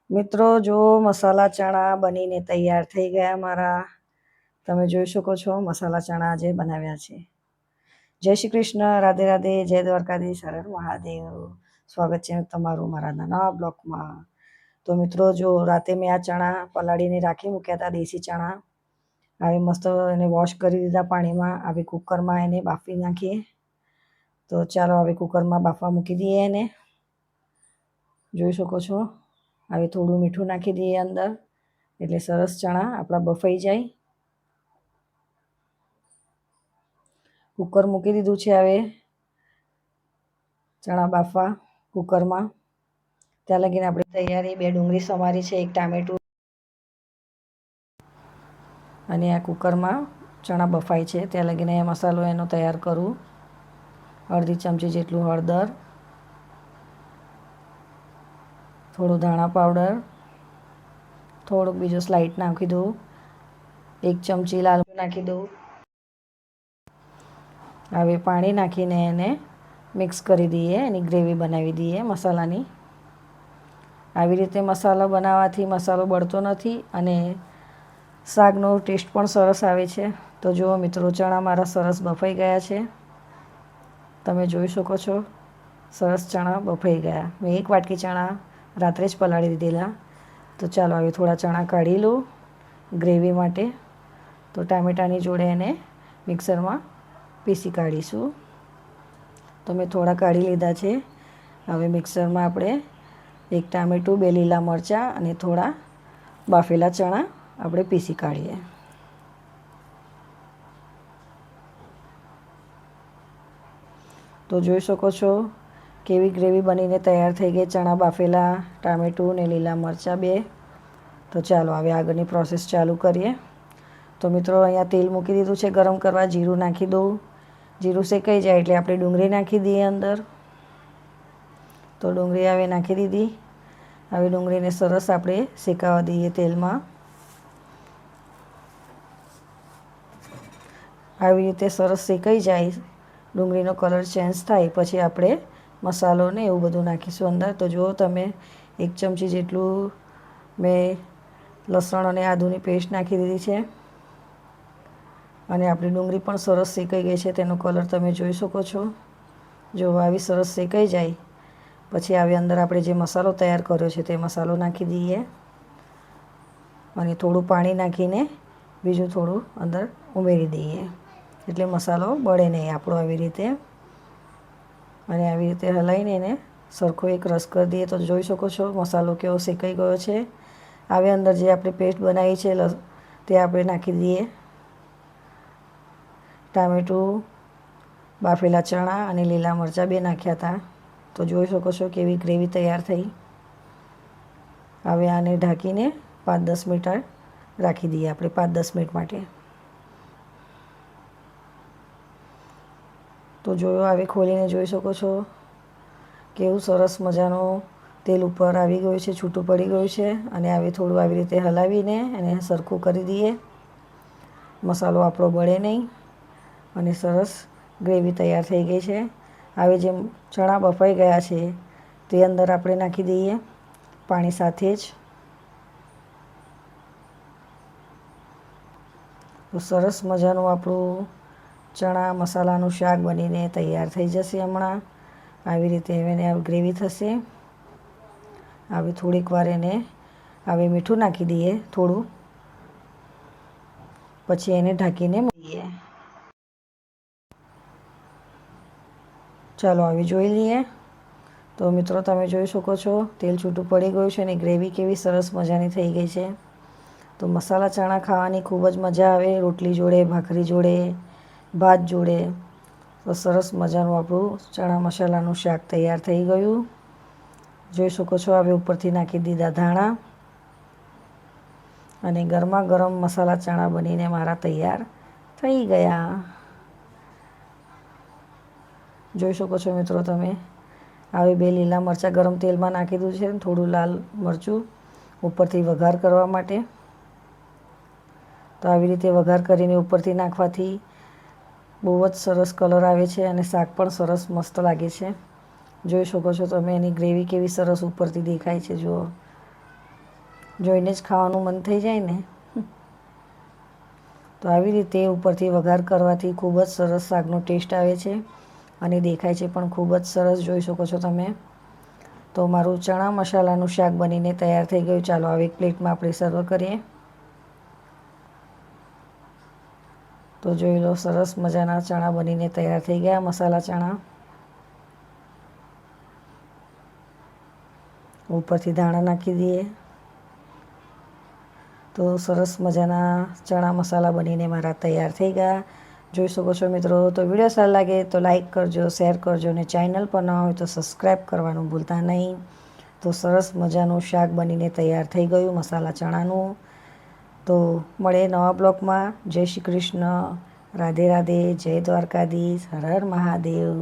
મિત્રો જો મસાલા ચણા બનીને તૈયાર થઈ ગયા મારા. તમે જોઈ શકો છો મસાલા ચણા આજે બનાવ્યા છે. જય શ્રી કૃષ્ણ, રાધે રાધે, જય દ્વારકાધીશ, હર હર મહાદેવ. સ્વાગત છે તમારું મારા નવા બ્લોગમાં. તો મિત્રો જો રાતે મેં આ ચણા પલાળીને રાખી મૂક્યા હતા, દેશી ચણા. હવે મસ્ત એને વોશ કરી દીધા પાણીમાં. હવે કુકરમાં એને બાફી નાખીએ. તો ચાલો હવે કુકરમાં બાફવા મૂકી દઈએ એને. જોઈ શકો છો. હવે થોડું મીઠું નાખી દઈએ અંદર, એટલે સરસ ચણા આપણા બફાઈ જાય. કુકર મૂકી દીધું છે હવે ચણા બાફવા કુકરમાં. ત્યાં લગીને આપણી તૈયારી, 2 ડુંગળી સમારી છે, 1 ટામેટું. અને આ કુકરમાં ચણા બફાય છે ત્યાં લગીને મસાલો એનો તૈયાર કરું. અડધી ચમચી જેટલું હળદર, થોડું ધાણા પાવડર, થોડુંક બીજું સ્લાઇટ નાખી દઉં, 1 ચમચી લાલ નાખી દઉં. હવે પાણી નાખીને એને મિક્સ કરી દઈએ, એની ગ્રેવી બનાવી દઈએ મસાલાની. આવી રીતે મસાલો બનાવવાથી મસાલો બળતો નથી અને શાકનો ટેસ્ટ પણ સરસ આવે છે. તો જુઓ મિત્રો, ચણા મારા સરસ બફાઈ ગયા છે. તમે જોઈ શકો છો સરસ ચણા બફાઈ ગયા. મેં 1 વાટકી ચણા રાત્રે જ પલાળી દીધેલા. તો ચાલો હવે થોડા ચણા કાઢી લઉં ગ્રેવી માટે. તો ટામેટાની જોડે એને મિક્સરમાં પીસી કાઢીશું. તો મેં થોડા કાઢી લીધા છે. હવે મિક્સરમાં આપણે 1 ટામેટું, 2 લીલા મરચાં અને થોડા બાફેલા ચણા આપણે પીસી કાઢીએ. તો જોઈ શકો છો કેવી ગ્રેવી બનીને તૈયાર થઈ ગઈ. ચણા બાફેલા, ટામેટું ને લીલા મરચાં 2. તો ચાલો હવે આગળની પ્રોસેસ ચાલુ કરીએ. તો મિત્રો અહીંયા તેલ મૂકી દીધું છે ગરમ કરવા. જીરું નાખી દઉં. જીરું શેકાઈ જાય એટલે આપણે ડુંગળી નાખી દઈએ અંદર. તો ડુંગળી હવે નાખી દીધી. હવે ડુંગળીને સરસ આપણે શેકાવા દઈએ તેલમાં. આવી રીતે સરસ શેકાઈ જાય, ડુંગળીનો કલર ચેન્જ થાય પછી આપણે મસાલો ને એવું બધું નાખીશું અંદર. તો જુઓ તમે, 1 ચમચી જેટલું મેં લસણ અને આદુની પેસ્ટ નાખી દીધી છે. અને આપણી ડુંગળી પણ સરસ શેકાઈ ગઈ છે, તેનો કલર તમે જોઈ શકો છો. જો આવી સરસ શેકાઈ જાય પછી આવી અંદર આપણે જે મસાલો તૈયાર કર્યો છે તે મસાલો નાખી દઈએ. અને થોડું પાણી નાખીને બીજું થોડું અંદર ઉમેરી દઈએ, એટલે મસાલો બળે નહીં આપણો. આવી રીતે અને આવી રીતે હલાવીને એને સરખો એક રસ કરી દઈએ. તો જોઈ શકો છો મસાલો કેવો શેકાઈ ગયો છે. હવે અંદર જે આપણે પેસ્ટ બનાવી છે તે આપણે નાખી દઈએ. ટામેટું, બાફેલા ચણા અને લીલા મરચાં 2 નાખ્યા હતા. તો જોઈ શકો છો કેવી ગ્રેવી તૈયાર થઈ. હવે આને ઢાંકીને 5-10 મિનિટ રાખી દઈએ આપણે, 5-10 મિનિટ માટે. તો જોયો, હવે ખોલીને જોઈ શકો છો કેવું સરસ મજાનું તેલ ઉપર આવી ગયું છે, છૂટું પડી ગયું છે. અને હવે થોડું આવી રીતે હલાવીને એને સરખું કરી દઈએ. મસાલો આપણો બળે નહીં અને સરસ ગ્રેવી તૈયાર થઈ ગઈ છે. હવે જે ચણા બફાઈ ગયા છે તે અંદર આપણે નાખી દઈએ પાણી સાથે જ. તો સરસ મજાનું આપણું ચણા મસાલાનું શાક બનીને તૈયાર થઈ જશે હમણાં. આવી રીતે એને ગ્રેવી થશે. હવે થોડીક વાર એને હવે મીઠું નાખી દઈએ થોડું, પછી એને ઢાંકીને મૂકીએ. ચાલો હવે જોઈ લઈએ. તો મિત્રો તમે જોઈ શકો છો તેલ છૂટું પડી ગયું છે અને ગ્રેવી કેવી સરસ મજાની થઈ ગઈ છે. તો મસાલા ચણા ખાવાની ખૂબ જ મજા આવે, રોટલી જોડે, ભાખરી જોડે, ભાત જોડે. તો સરસ મજાનું આપણું ચણા મસાલાનું શાક તૈયાર થઈ ગયું. જોઈ શકો છો હવે ઉપરથી નાખી દીધા ધાણા. અને ગરમા ગરમ મસાલા ચણા બનીને મારા તૈયાર થઈ ગયા. જોઈ શકો છો મિત્રો તમે. હવે 2 લીલા મરચાં ગરમ તેલમાં નાખી દીધું છે, થોડું લાલ મરચું ઉપરથી વઘાર કરવા માટે. તો આવી રીતે વઘાર કરીને ઉપરથી નાખવાથી બહુ જ સરસ કલર આવે છે અને શાક પણ સરસ મસ્ત લાગે છે. જોઈ શકો છો તમે એની ગ્રેવી કેવી સરસ ઉપરથી દેખાય છે. જુઓ, જોઈને જ ખાવાનું મન થઈ જાય ને. તો આવી રીતે ઉપરથી વઘાર કરવાથી ખૂબ જ સરસ શાકનો ટેસ્ટ આવે છે અને દેખાય છે પણ ખૂબ જ સરસ, જોઈ શકો છો તમે. તો મારું ચણા મસાલાનું શાક બનીને તૈયાર થઈ ગયું. ચાલો હવે એક પ્લેટમાં આપણે સર્વ કરીએ. તો જોઈ લો, સરસ મજાના ચણા બનીને તૈયાર થઈ ગયા, મસાલા ચણા. ઉપરથી ધાણા નાખી દઈએ. તો સરસ મજાના ચણા મસાલા બનીને મારા તૈયાર થઈ ગયા, જોઈ શકો છો મિત્રો. તો વિડીયો સારો લાગે તો લાઈક કરજો, શેર કરજો અને ચેનલ પર ન હોય તો સબસ્ક્રાઈબ કરવાનું ભૂલતા નહીં. તો સરસ મજાનું શાક બનીને તૈયાર થઈ ગયું, મસાલા ચણાનું. તો મળે નવા બ્લોગમાં. જય શ્રી કૃષ્ણ, રાધે રાધે, જય દ્વારકાધીશ, હર હર મહાદેવ.